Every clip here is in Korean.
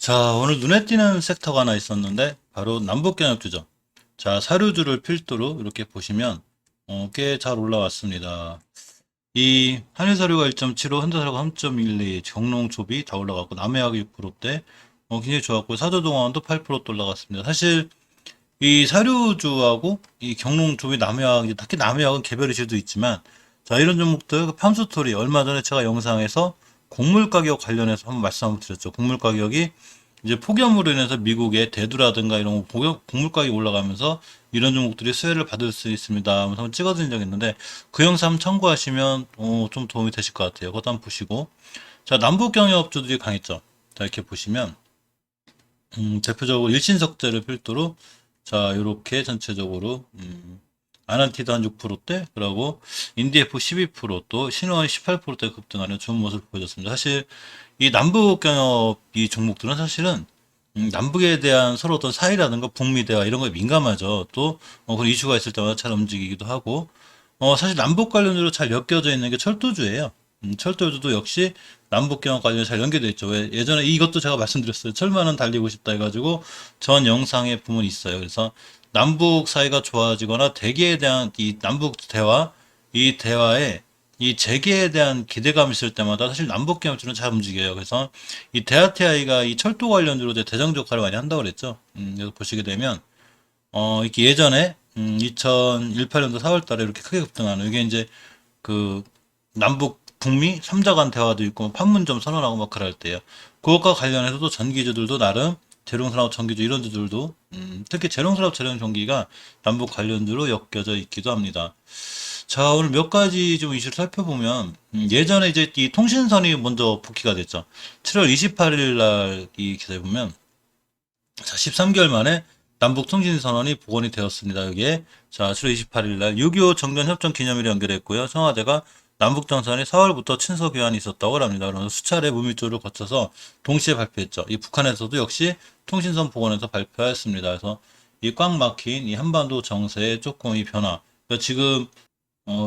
자, 오늘 눈에 띄는 섹터가 하나 있었는데 바로 남북경협주죠. 자, 사료주를 필두로 이렇게 보시면 꽤 잘 올라왔습니다. 이 한일사료가 1.75, 현대사료가 3.12, 경농조비 다 올라갔고 남해학이 6%대 굉장히 좋았고 사조동화원도 8%또 올라갔습니다. 사실 이 사료주하고 이 경농조비 남해학, 특히 남해학은 개별 이슈도 있지만 자, 이런 종목들 그 팜스토리 얼마 전에 제가 영상에서 곡물 가격 관련해서 한번 말씀 한번 드렸죠. 곡물 가격이 이제 폭염으로 인해서 미국의 대두라든가 이런 곡물 가격이 올라가면서 이런 종목들이 수혜를 받을 수 있습니다 하면서 한번 찍어드린 적이 있는데 그 영상 참고하시면 좀 도움이 되실 것 같아요. 그것도 한번 보시고 자, 남북 경협주들이 강했죠. 자, 이렇게 보시면 대표적으로 일신석재를 필두로 자, 요렇게 전체적으로 아난티드 한 6%대, 그리고 인디에프 12%, 신호원 18%대 급등하는 좋은 모습을 보여줬습니다. 사실 이 남북 경협 이 종목들은 사실은 남북에 대한 서로 어떤 사이라든가 북미 대화 이런 거에 민감하죠. 또 그런 이슈가 있을 때마다 잘 움직이기도 하고 사실 남북 관련주로 잘 엮여져 있는 게 철도주예요. 철도주도 역시 남북 경협 관련이 잘 연계되어 있죠. 왜 예전에 이것도 제가 말씀드렸어요. 철만은 달리고 싶다 해가지고 전 영상에 보면 있어요. 그래서 남북 사이가 좋아지거나 대기에 대한 이 남북 대화, 이 대화에 이 재개에 대한 기대감이 있을 때마다 사실 남북 경협주는 잘 움직여요. 그래서 이 대아티아이가 이 철도 관련주로 이제 대장주 역할을 많이 한다고 그랬죠. 그래서 보시게 되면 이렇게 예전에 2018년도 4월 달에 이렇게 크게 급등하는 이게 이제 그 남북 북미 3자 간 대화도 있고 뭐 판문점 선언하고 막 그럴 때요. 그것과 관련해서도 전기주들도 나름 재룡산업 전기주 이런 주들도 특히 재룡산업 재룡전기가 남북 관련주로 엮여져 있기도 합니다. 자, 오늘 몇 가지 좀 이슈를 살펴보면 예전에 이제 이 통신선이 먼저 복귀가 됐죠. 7월 28일 날 이 기사에 보면 자, 13개월 만에 남북통신선언이 복원이 되었습니다. 여기에 자, 7월 28일 날 6.25 정전협정 기념일에 연결했고요. 청와대가 남북정상이 4월부터 친서 교환이 있었다고 합니다. 그러면서 수차례 무밀조를 거쳐서 동시에 발표했죠. 이 북한에서도 역시 통신선 복원해서 발표했습니다. 그래서 이 꽉 막힌 이 한반도 정세의 조금 이 변화. 그러니까 지금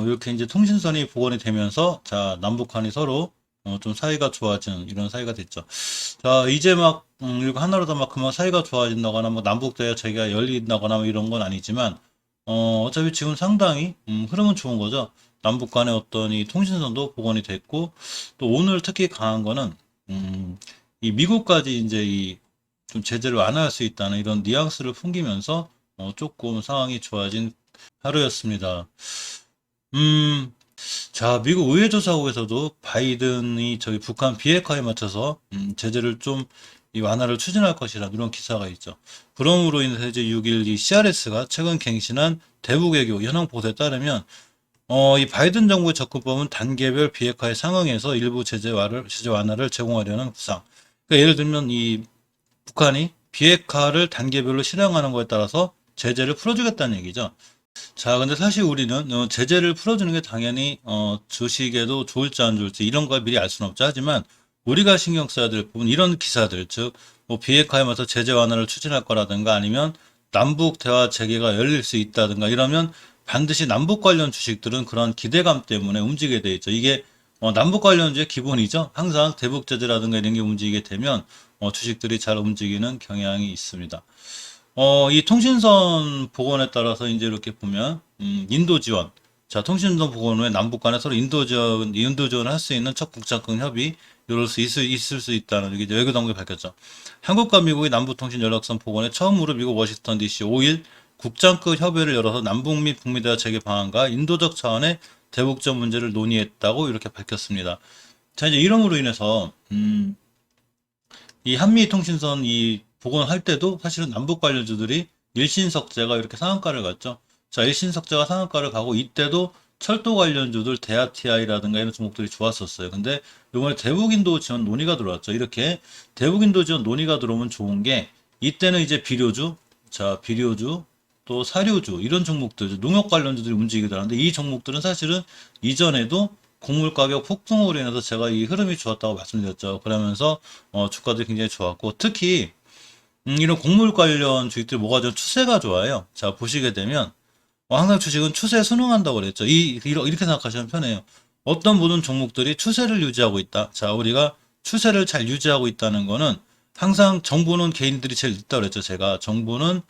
이렇게 이제 통신선이 복원이 되면서 자, 남북한이 서로 좀 사이가 좋아지는 이런 사이가 됐죠. 자, 이제 막 이거 하나로 더 막 그만 사이가 좋아진다거나 뭐 남북 대화 재개가 열린다거나 뭐 이런 건 아니지만 어차피 지금 상당히 흐름은 좋은 거죠. 남북 간의 어떤 이 통신선도 복원이 됐고 또 오늘 특히 강한 거는 이 미국까지 이제 이 좀 제재를 완화할 수 있다는 이런 뉘앙스를 풍기면서 조금 상황이 좋아진 하루였습니다. 음, 자, 미국 의회조사국에서도 바이든이 저희 북한 비핵화에 맞춰서 제재를 좀 이 완화를 추진할 것이라는 이런 기사가 있죠. 그러므로 인해서 이제 6일 이 CRS가 최근 갱신한 대북외교 현황 보도에 따르면 이 바이든 정부의 접근법은 단계별 비핵화에 상응해서 일부 제재 완화를 제공하려는 구상. 그러니까 예를 들면 이 북한이 비핵화를 단계별로 실행하는 것에 따라서 제재를 풀어주겠다는 얘기죠. 자, 근데 사실 우리는 제재를 풀어주는 게 당연히 주식에도 좋을지 안 좋을지 이런 걸 미리 알 수는 없죠. 하지만 우리가 신경 써야 될 부분 이런 기사들, 즉 뭐 비핵화에 맞서 제재 완화를 추진할 거라든가 아니면 남북 대화 재개가 열릴 수 있다든가 이러면 반드시 남북 관련 주식들은 그런 기대감 때문에 움직이게 돼 있죠. 이게 남북 관련주의 기본이죠. 항상 대북 제재라든가 이런 게 움직이게 되면 주식들이 잘 움직이는 경향이 있습니다. 이 통신선 복원에 따라서 이제 이렇게 보면, 인도 지원. 자, 통신선 복원 후에 남북 간에 서로 인도 지원을 할 수 있는 첫 국장급 협의, 있을 수 있다는, 이게 외교당국이 밝혔죠. 한국과 미국의 남북통신 연락선 복원에 처음으로 미국 워싱턴 DC 5일 국장급 협의를 열어서 남북 및 북미 대화 재개 방안과 인도적 차원의 대북적 문제를 논의했다고 이렇게 밝혔습니다. 자, 이제 이름으로 인해서, 이 한미 통신선 이 복원할 때도 사실은 남북 관련주들이 일신석재가 이렇게 상한가를 갔죠. 자, 일신석재가 상한가를 가고 이때도 철도 관련주들 대아티아이라든가 이런 종목들이 좋았었어요. 근데 이번에 대북인도 지원 논의가 들어왔죠. 이렇게 대북인도 지원 논의가 들어오면 좋은 게 이때는 이제 비료주, 자, 비료주, 또 사료주 이런 종목들, 농업 관련주들이 움직이게 되는데 이 종목들은 사실은 이전에도 곡물 가격 폭등으로 인해서 제가 이 흐름이 좋았다고 말씀드렸죠. 그러면서 주가도 굉장히 좋았고 특히 이런 곡물 관련 주식들이 뭐가 좀 추세가 좋아요. 자, 보시게 되면 항상 주식은 추세에 순응한다고 그랬죠. 이렇게 생각하시면 편해요. 어떤 모든 종목들이 추세를 유지하고 있다. 자, 우리가 추세를 잘 유지하고 있다는 거는 항상 정보는 개인들이 제일 늦다고 그랬죠. 제가 정보는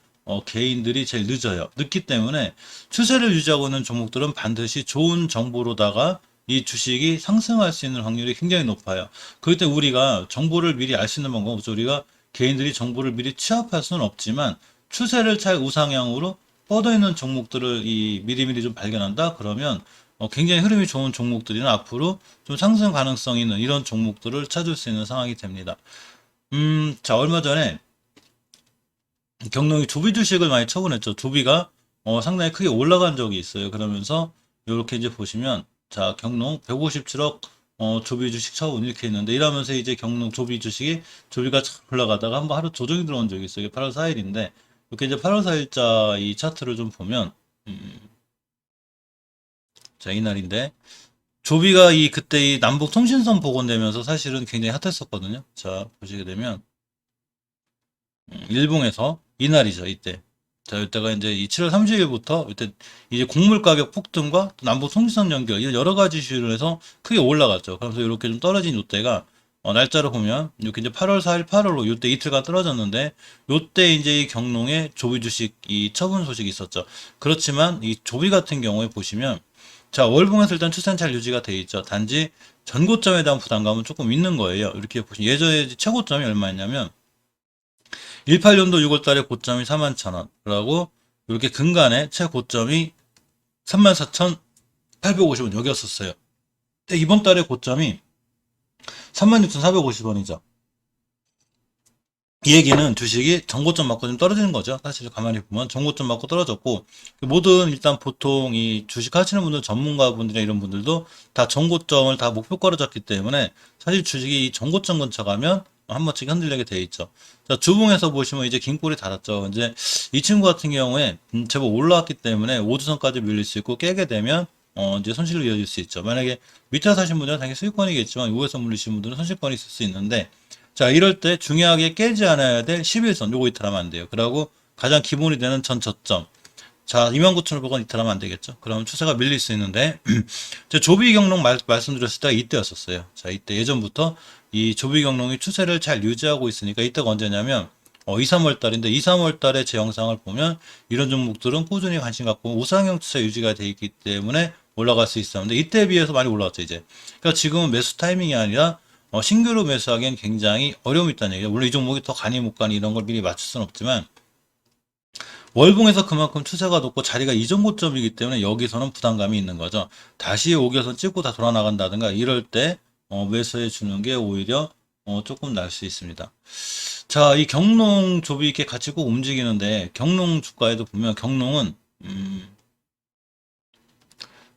개인들이 제일 늦어요. 늦기 때문에 추세를 유지하고 있는 종목들은 반드시 좋은 정보로다가 이 주식이 상승할 수 있는 확률이 굉장히 높아요. 그럴 때 우리가 정보를 미리 알 수 있는 방법은 없죠. 우리가 개인들이 정보를 미리 취합할 수는 없지만 추세를 잘 우상향으로 뻗어 있는 종목들을 미리미리 좀 발견한다. 그러면 굉장히 흐름이 좋은 종목들이나 앞으로 좀 상승 가능성 있는 이런 종목들을 찾을 수 있는 상황이 됩니다. 자, 얼마 전에 경농이 조비 주식을 많이 처분했죠. 조비가 상당히 크게 올라간 적이 있어요. 그러면서 이렇게 이제 보시면 자, 경농 157억 조비 주식 처분 이렇게 했는데 이러면서 이제 경농 조비 주식이 조비가 쫙 올라가다가 한번 하루 조정이 들어온 적이 있어요. 이게 8월 4일인데 이렇게 이제 8월 4일자 이 차트를 좀 보면 자, 이날인데 조비가 그때 이 남북 통신선 복원되면서 사실은 굉장히 핫했었거든요. 자, 보시게 되면 일봉에서 이날이죠, 이때. 자, 이때가 이제 이 7월 30일부터 이때 이제 곡물 가격 폭등과 또 남북 통신선 연결 이런 여러 가지 이슈를 해서 크게 올라갔죠. 그래서 이렇게 좀 떨어진 이때가 날짜를 보면 이렇게 이제 8월 4일, 8월 5 이때 이틀간 떨어졌는데 이때 이제 이 경농의 조비 주식 이 처분 소식이 있었죠. 그렇지만 이 조비 같은 경우에 보시면 자, 월봉에서 일단 추세는 잘 유지가 돼 있죠. 단지 전고점에 대한 부담감은 조금 있는 거예요. 이렇게 보시면 예전에 최고점이 얼마였냐면 18년도 6월 달에 고점이 41,000원. 이렇게 근간에 최고점이 34,850원 여기였었어요. 근데 이번 달에 고점이 36,450원이죠. 이 얘기는 주식이 전고점 맞고 좀 떨어지는 거죠. 사실 가만히 보면 전고점 맞고 떨어졌고 모든 일단 보통 이 주식 하시는 분들 전문가분들이나 이런 분들도 다 전고점을 다 목표가로 잡기 때문에 사실 주식이 이 전고점 근처 가면 한 번씩 흔들리게 돼 있죠. 자, 주봉에서 보시면 이제 긴 꼬리 달았죠. 이제 이 친구 같은 경우에 제법 올라왔기 때문에 5주선까지 밀릴 수 있고 깨게 되면 이제 손실로 이어질 수 있죠. 만약에 밑에 사신 분들은 당연히 수익권이겠지만 위에서 물리신 분들은 손실권이 있을 수 있는데 자, 이럴 때 중요하게 깨지 않아야 될 11선 요거 이탈하면 안 돼요. 그리고 가장 기본이 되는 전 저점. 자, 29,500원 이탈하면 안 되겠죠. 그럼 추세가 밀릴 수 있는데 조비 경로 말씀드렸을 때가 이때였었어요. 자, 이때 예전부터 이 조비 경로이 추세를 잘 유지하고 있으니까 이때가 언제냐면 2, 3월 달인데 2, 3월 달에 제 영상을 보면 이런 종목들은 꾸준히 관심 갖고 우상향 추세 유지가 돼 있기 때문에 올라갈 수 있었는데 이때에 비해서 많이 올라왔죠, 이제. 그러니까 지금은 매수 타이밍이 아니라 신규로 매수하기엔 굉장히 어려움이 있다는 얘기예요. 물론 이 종목이 더 가니 못 가니 이런 걸 미리 맞출 수는 없지만 월봉에서 그만큼 추세가 높고 자리가 이전 고점이기 때문에 여기서는 부담감이 있는 거죠. 다시 5개선 찍고 다 돌아 나간다든가 이럴 때 매수해 주는 게 오히려 조금 날 수 있습니다. 자, 이 경농 조비 이렇게 같이 꼭 움직이는데 경농 주가에도 보면 경농은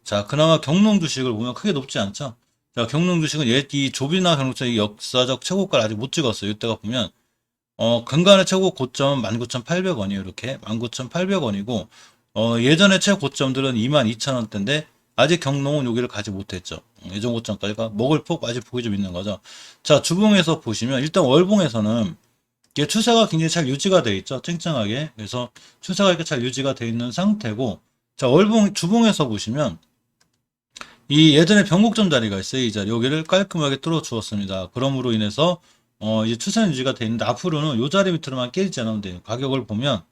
자, 그나마 경농 주식을 보면 크게 높지 않죠. 자, 경농 주식은 이 조비나 경농주의 역사적 최고가를 아직 못 찍었어요. 이때가 보면 근간의 최고 고점은 19,800원이에요. 이렇게 19,800원이고 예전에 최고점들은 22,000원대인데 아직 경농은 여기를 가지 못했죠. 예전 고점까지가 먹을 폭 아직 보기 좀 있는 거죠. 자, 주봉에서 보시면 일단 월봉에서는 이게 추세가 굉장히 잘 유지가 돼 있죠. 쨍쨍하게. 그래서 추세가 이렇게 잘 유지가 돼 있는 상태고 자, 주봉에서 보시면 이 예전에 변곡점 자리가 있어요. 이 자리 여기를 깔끔하게 뚫어 주었습니다. 그럼으로 인해서 이제 추세 유지가 돼 있는데 앞으로는 이 자리 밑으로만 깨지지 않으면 돼요. 가격을 보면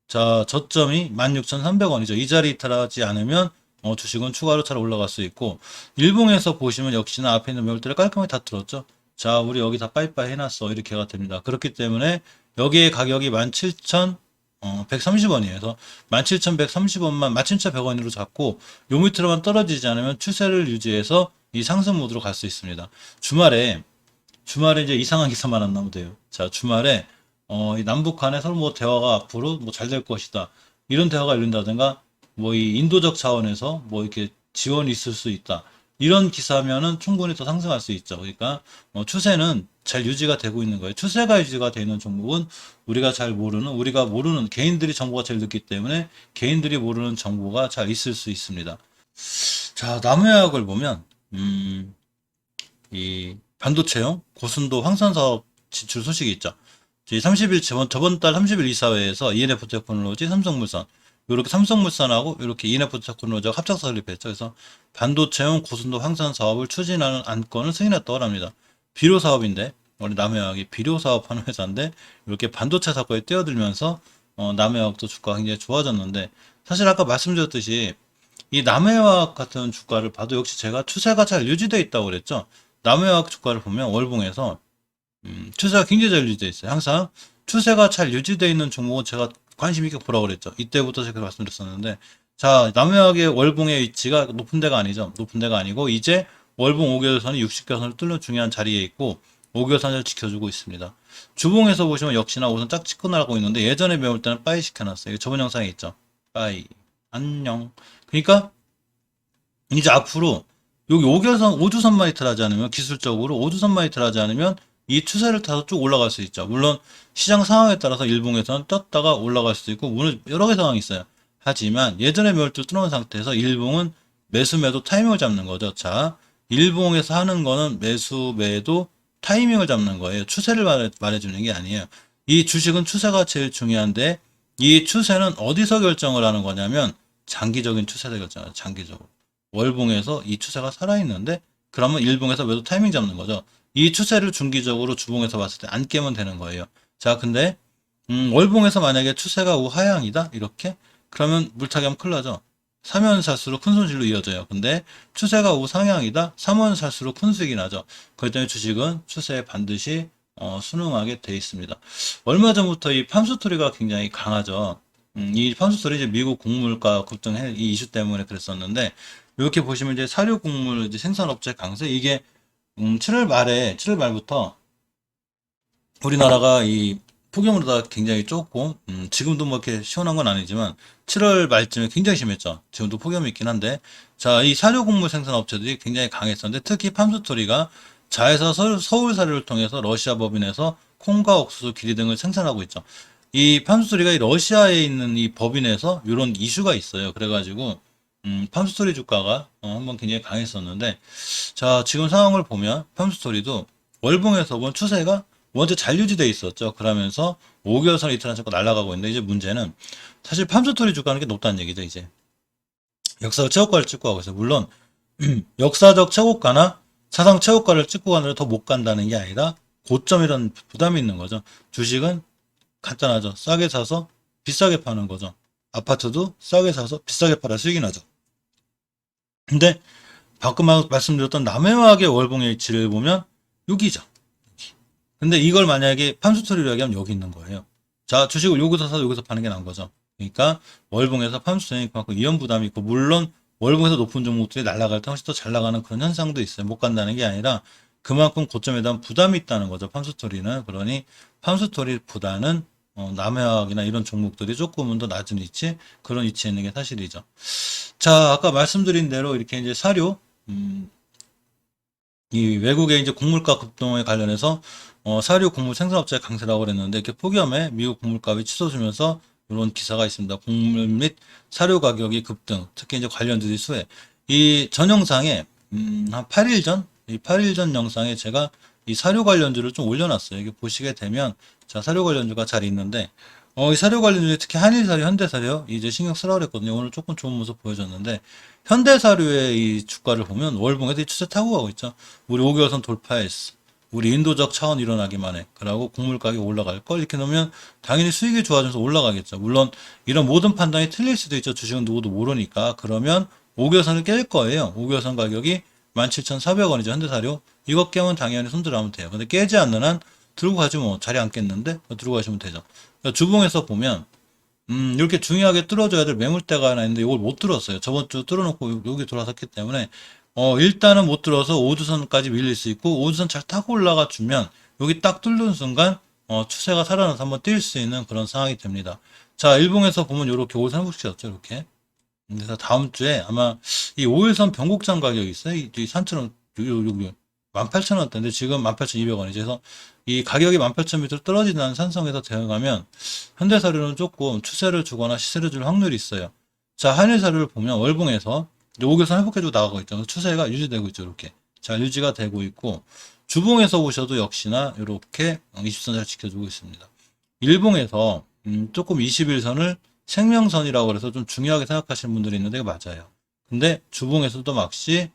자, 저점이 16,300원이죠. 이 자리 이탈하지 않으면 주식은 추가로 잘 올라갈 수 있고 일봉에서 보시면 역시나 앞에 있는 매물대를 깔끔하게 다 뚫었죠. 자, 우리 여기 다 빠이빠이 해놨어. 이렇게가 됩니다. 그렇기 때문에 여기에 가격이 17,130원이에요. 그래서 17,130원만 17,100원으로 잡고 요 밑으로만 떨어지지 않으면 추세를 유지해서 이 상승 모드로 갈 수 있습니다. 주말에 이제 이상한 기사만 안 나오면 돼요. 자, 주말에 이 남북 간에 서로 뭐 대화가 앞으로 뭐 잘 될 것이다. 이런 대화가 열린다든가 뭐 이 인도적 차원에서 뭐 이렇게 지원이 있을 수 있다. 이런 기사면은 충분히 더 상승할 수 있죠. 그러니까 추세는 잘 유지가 되고 있는 거예요. 추세가 유지가 되는 종목은 우리가 모르는 개인들이 정보가 제일 늦기 때문에 개인들이 모르는 정보가 잘 있을 수 있습니다. 자, 나무약을 보면 이 반도체용 고순도 황산 사업 진출 소식이 있죠. 30일 저번 달 30일 이사회에서 ENF 테크놀로지, 삼성물산 이렇게 삼성물산하고 이렇게 ENF 테크놀로지가 합작사 설립했죠. 그래서 반도체용 고순도 황산 사업을 추진하는 안건을 승인했다고 합니다. 비료 사업인데 원래 남해화학이 비료 사업하는 회사인데 이렇게 반도체 사업에 뛰어들면서 남해화학도 주가가 굉장히 좋아졌는데 사실 아까 말씀드렸듯이 이 남해화학 같은 주가를 봐도 역시 제가 추세가 잘 유지되어 있다고 그랬죠. 남해화학 주가를 보면 월봉에서 추세가 굉장히 잘 유지되어 있어요. 항상 추세가 잘 유지되어 있는 종목은 제가 관심 있게 보라고 그랬죠. 이때부터 제가 말씀드렸었는데 자, 남해학의 월봉의 위치가 높은 데가 아니죠. 높은 데가 아니고 이제 월봉 5개월선이 60개선을 뚫는 중요한 자리에 있고 5개월선을 지켜주고 있습니다. 주봉에서 보시면 역시나 우선 짝 찍고 나가고 있는데 예전에 배울 때는 빠이 시켜놨어요. 이거 저번 영상에 있죠. 빠이 안녕. 그러니까 이제 앞으로 여기 5개월선 5주선만 이탈하지 않으면 기술적으로 5주선만 이탈하지 않으면 이 추세를 타서 쭉 올라갈 수 있죠. 물론 시장 상황에 따라서 일봉에서는 떴다가 올라갈 수도 있고 물론 여러 개 상황이 있어요. 하지만 예전에 매물대를 뚫어놓은 상태에서 일봉은 매수 매도 타이밍을 잡는 거죠. 자, 일봉에서 하는 거는 매수 매도 타이밍을 잡는 거예요. 추세를 말해주는 게 아니에요. 이 주식은 추세가 제일 중요한데 이 추세는 어디서 결정을 하는 거냐면 장기적인 추세를 결정해요. 장기적으로. 월봉에서 이 추세가 살아있는데 그러면 일봉에서 매도 타이밍 잡는 거죠. 이 추세를 중기적으로 주봉에서 봤을 때 안 깨면 되는 거예요. 자, 근데 월봉에서 만약에 추세가 우하향이다 이렇게 그러면 물타기 하면 큰일 나죠. 사면 살수록 큰 손실로 이어져요. 근데 추세가 우상향이다 사면 살수록 큰 수익이 나죠. 그렇기 때문에 주식은 추세에 반드시 순응하게 돼 있습니다. 얼마 전부터 이 팜스토리가 굉장히 강하죠. 이 팜스토리 이제 미국 곡물가 급등 이 이슈 때문에 그랬었는데 이렇게 보시면 이제 사료 곡물 이제 생산업체 강세 이게 7월 말부터 우리나라가 이 폭염으로다 굉장히 좁고 지금도 뭐 이렇게 시원한 건 아니지만 7월 말쯤에 굉장히 심했죠. 지금도 폭염이 있긴 한데 자, 이 사료 곡물 생산 업체들이 굉장히 강했었는데 특히 팜스토리가 자회사 서울 사료를 통해서 러시아 법인에서 콩과 옥수수, 기리 등을 생산하고 있죠. 이 팜스토리가 이 러시아에 있는 이 법인에서 이런 이슈가 있어요. 그래가지고 팜스토리 주가가 한번 굉장히 강했었는데 자, 지금 상황을 보면 팜스토리도 월봉에서 본 추세가 먼저 잘 유지돼 있었죠. 그러면서 5개월선 이탈한 자꾸 날아가고 있는데 이제 문제는 사실 팜스토리 주가는 게 높다는 얘기죠. 이제 역사적 최고가를 찍고 가고 있어요. 물론 역사적 최고가나 사상 최고가를 찍고 가느라 더 못 간다는 게 아니라 고점이라는 부담이 있는 거죠. 주식은 간단하죠. 싸게 사서 비싸게 파는 거죠. 아파트도 싸게 사서 비싸게 팔아 수익이 나죠. 근데 방금 말씀드렸던 남해화학의 월봉의 위치를 보면 여기죠. 근데 이걸 만약에 팜스토리로 얘기하면 여기 있는 거예요. 자, 주식을 여기서 사서 여기서 파는 게 나은 거죠. 그러니까 월봉에서 팜스토리는 그만큼 위험 부담이 있고 물론 월봉에서 높은 종목들이 날아갈 때 훨씬 더 잘 나가는 그런 현상도 있어요. 못 간다는 게 아니라 그만큼 고점에 대한 부담이 있다는 거죠. 팜스토리는. 그러니 팜스토리보다는 남해화학이나 이런 종목들이 조금은 더 낮은 위치 그런 위치에 있는 게 사실이죠. 자, 아까 말씀드린 대로 이렇게 이제 사료 이 외국의 이제 곡물가 급등에 관련해서 사료 곡물 생산업체 강세라고 그랬는데 이렇게 폭염에 미국 곡물값이 치솟으면서 이런 기사가 있습니다. 곡물 및 사료 가격이 급등, 특히 이제 관련주들이 수혜. 이 전 영상에 한 8일 전, 이 8일 전 영상에 제가 이 사료 관련주를 좀 올려놨어요. 이게 보시게 되면 자 사료 관련주가 잘 있는데 이 사료 관련주에 특히 한일사료, 현대사료 이제 신경 쓰라고 그랬거든요. 오늘 조금 좋은 모습 보여줬는데 현대사료의 이 주가를 보면 월봉에서 이 추세 타고 가고 있죠. 우리 5개월선 돌파했어. 우리 인도적 차원 일어나기만 해. 그러고 곡물 가격이 올라갈 걸 이렇게 놓으면 당연히 수익이 좋아져서 올라가겠죠. 물론 이런 모든 판단이 틀릴 수도 있죠. 주식은 누구도 모르니까. 그러면 5개월선을 깰 거예요. 5개월선 가격이 17,400원이죠. 현대사료. 이거 깨면 당연히 손들어가면 돼요. 근데 깨지 않는 한 들고 가지 뭐 자리 안 깼는데 들고 가시면 되죠. 그러니까 주봉에서 보면 이렇게 중요하게 뚫어줘야 될 매물대가 하나 있는데 이걸 못 뚫었어요. 저번 주 뚫어놓고 여기 돌아섰기 때문에 일단은 못 뚫어서 5주선까지 밀릴 수 있고 5주선 잘 타고 올라가 주면 여기 딱 뚫는 순간 추세가 살아나서 한번 뛸 수 있는 그런 상황이 됩니다. 자, 일봉에서 보면 이렇게 5선 회복시켰죠. 이렇게. 그래서 다음 주에 아마 이 5일선 변곡장 가격이 있어요. 이 산처럼 여기 18,000원대인데 지금 18,200원이죠. 그래서 이 가격이 18,000m 떨어지는 산성에서 대응하면 현대사료는 조금 추세를 주거나 시세를 줄 확률이 있어요. 자, 한일사료를 보면 월봉에서 5개선 회복해주고 나가고 있죠. 추세가 유지되고 있죠. 이렇게. 자, 유지가 되고 있고 주봉에서 보셔도 역시나 이렇게 20선 잘 지켜주고 있습니다. 일봉에서 조금 21선을 생명선이라고 해서 좀 중요하게 생각하시는 분들이 있는데 맞아요. 근데 주봉에서도 막시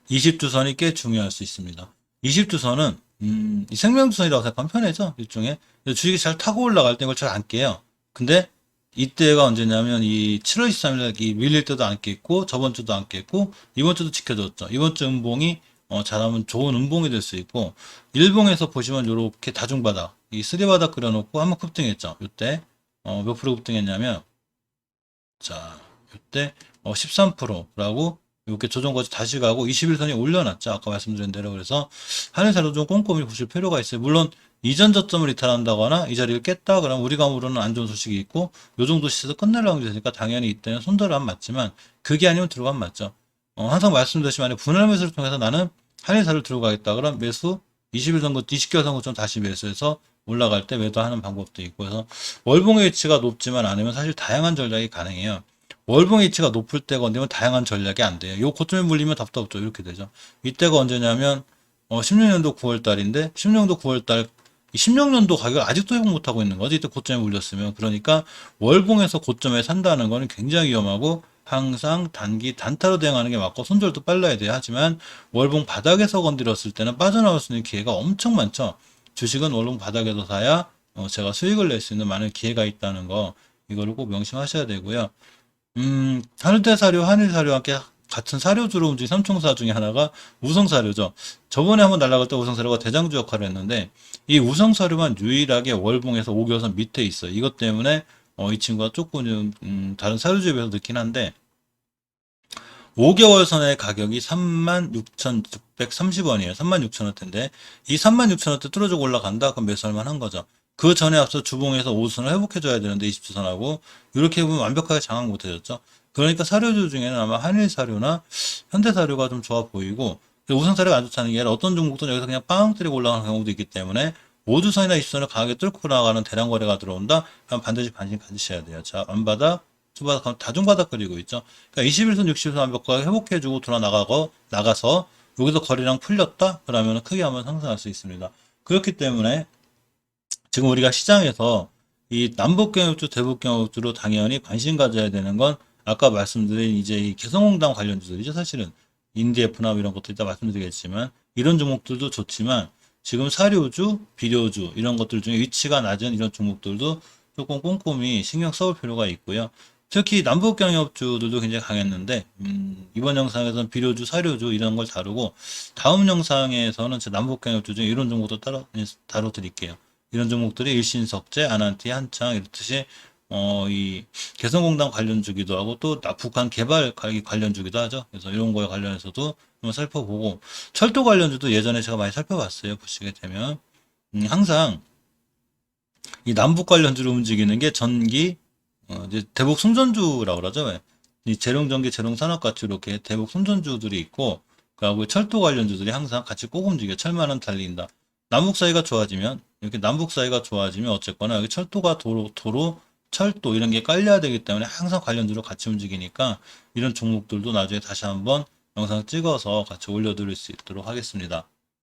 20주선이 꽤 중요할 수 있습니다. 20주선은 이 생명주선이라고 생각하면 편해져, 일종의. 주식이 잘 타고 올라갈 때 이걸 잘 안 깨요. 근데 이때가 언제냐면 이 7월 23일 이 밀릴 때도 안 깼고 저번 주도 안 깼고 이번 주도 지켜줬죠. 이번 주 음봉이 잘하면 좋은 음봉이 될 수 있고 일봉에서 보시면 요렇게 다중바닥 이 쓰리바닥 그려놓고 한번 급등했죠. 이때 몇 프로 급등했냐면 자 이때 13%라고 이렇게 조정까지 다시 가고 21선이 올려놨죠. 아까 말씀드린 대로. 그래서 하늘사로 좀 꼼꼼히 보실 필요가 있어요. 물론 이전 저점을 이탈한다거나 이 자리를 깼다 그러면 우리 감으로는 안 좋은 소식이 있고 요 정도 시세에서 끝내려고 되니까 당연히 이때는 손절하면 맞지만 그게 아니면 들어가면 맞죠. 항상 말씀드렸지만 분할 매수를 통해서 나는 하늘사를 들어가겠다 그럼 매수 20일 선거 20개월 선거점 다시 매수해서 올라갈 때 매도하는 방법도 있고 그래서 월봉의 위치가 높지만 않으면 사실 다양한 전략이 가능해요. 월봉 H가 높을 때가 언제면 다양한 전략이 안 돼요. 요 고점에 물리면 답도 없죠. 이렇게 되죠. 이때가 언제냐면 16년도 9월 달인데 16년도 9월 달 16년도 가격 아직도 회복 못하고 있는 거지. 이때 고점에 물렸으면. 그러니까 월봉에서 고점에 산다는 거는 굉장히 위험하고 항상 단기 단타로 대응하는 게 맞고 손절도 빨라야 돼요. 하지만 월봉 바닥에서 건드렸을 때는 빠져나올 수 있는 기회가 엄청 많죠. 주식은 월봉 바닥에서 사야 제가 수익을 낼 수 있는 많은 기회가 있다는 거 이거를 꼭 명심하셔야 되고요. 하늘대사료, 한일사료와 함께 같은 사료주로 움직인 삼총사 중에 하나가 우성사료죠. 저번에 한번 날아갈 때 우성사료가 대장주 역할을 했는데 이 우성사료만 유일하게 월봉에서 5개월선 밑에 있어요. 이것 때문에 이 친구가 조금 다른 사료주에 비해서 늦긴 한데 5개월선의 가격이 36,630원이에요. 36,000원대인데 이 36,000원대 뚫어주고 올라간다? 그럼 매수할 만한 거죠. 그 전에 앞서 주봉에서 5선을 회복해줘야 되는데 20주선하고 이렇게 보면 완벽하게 장악 못해줬죠. 그러니까 사료주 중에는 아마 한일사료나 현대사료가 좀 좋아 보이고 우선사료가 안 좋다는 게 아니라 어떤 종목도 여기서 그냥 빵 때리고 올라가는 경우도 있기 때문에 5주선이나 20주선을 강하게 뚫고 나가는 대량 거래가 들어온다? 그럼 반드시 관심 가지셔야 돼요. 자, 안바닥, 투바닥, 다중바닥 그리고 있죠. 그러니까 21선, 60선 완벽하게 회복해주고 돌아 나가서 여기서 거래량 풀렸다? 그러면 크게 한번 상승할 수 있습니다. 그렇기 때문에 지금 우리가 시장에서 이 남북경협주, 대북경협주로 당연히 관심 가져야 되는 건 아까 말씀드린 이제 이 개성공단 관련주들이죠. 사실은 인디에프나 이런 것도 이따 말씀드리겠지만 이런 종목들도 좋지만 지금 사료주, 비료주 이런 것들 중에 위치가 낮은 이런 종목들도 조금 꼼꼼히 신경 써볼 필요가 있고요. 특히 남북경협주들도 굉장히 강했는데 이번 영상에서는 비료주, 사료주 이런 걸 다루고 다음 영상에서는 제 남북경협주 중에 이런 종목도 따로 다뤄드릴게요. 이런 종목들이 일신석재, 아난티, 한창 이렇듯이 이 개성공단 관련주기도 하고 또 북한 개발 관련주기도 하죠. 그래서 이런 거에 관련해서도 한번 살펴보고 철도 관련주도 예전에 제가 많이 살펴봤어요. 보시게 되면 항상 이 남북 관련주로 움직이는 게 전기 이제 대북 송전주라고 그러죠. 왜? 이 재룡전기, 재룡산업같이 이렇게 대북 송전주들이 있고 그리고 철도 관련주들이 항상 같이 꼭 움직여. 철만은 달린다. 남북 사이가 좋아지면 이렇게 남북 사이가 좋아지면 어쨌거나 여기 철도가 도로, 철도 이런 게 깔려야 되기 때문에 항상 관련주로 같이 움직이니까 이런 종목들도 나중에 다시 한번 영상 찍어서 같이 올려드릴 수 있도록 하겠습니다.